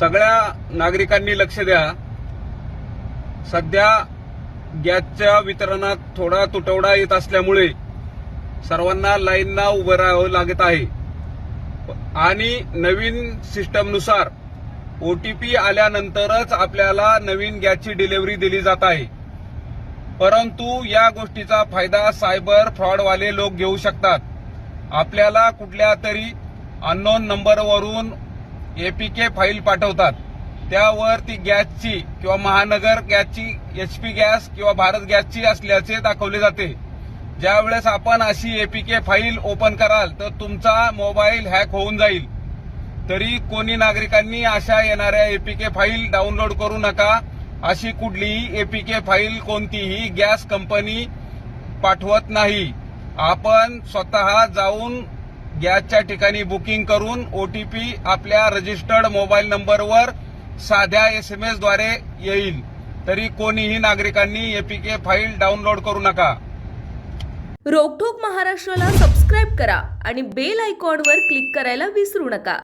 सगळ्या नागरिकांनी लक्ष द्या। सध्या गॅसच्या वितरणात थोडा तुटवडा येत असल्यामुळे सर्वांना लाईनला उभं राहावं लागत आहे आणि नवीन सिस्टमनुसार ओटीपी आल्यानंतरच आपल्याला नवीन गॅसची डिलिव्हरी दिली जात आहे। परंतु या गोष्टीचा फायदा सायबर फ्रॉडवाले लोक घेऊ शकतात। आपल्याला कुठल्या तरी अननोन नंबरवरून एपीके फाईल पाठवतात, त्यावर ती गॅसची किंवा महानगर गॅसची, एचपी गॅस किंवा भारत गॅसची असल्याचे दाखवले जाते। ज्यावेळेस आपण अशी एपीके फाईल ओपन कराल तर तुमचा मोबाईल हॅक होऊन जाईल। तरी कोणी नागरिकांनी अशा येणाऱ्या एपीके फाईल डाउनलोड करू नका। अशी कुठलीही एपीके फाईल कोणतीही गॅस कंपनी पाठवत नाही। आपण स्वतः जाऊन गॅसच्या ठिकाणी बुकिंग करून ओटीपी आपल्या रजिस्टर्ड मोबाईल नंबरवर साध्या SMS द्वारे येईल। तरी कोणीही नागरिकांनी एपीके फाईल डाउनलोड करू नका। रोकठोक महाराष्ट्राला सबस्क्राईब करा आणि बेल आयकॉनवर क्लिक करायला विसरू नका।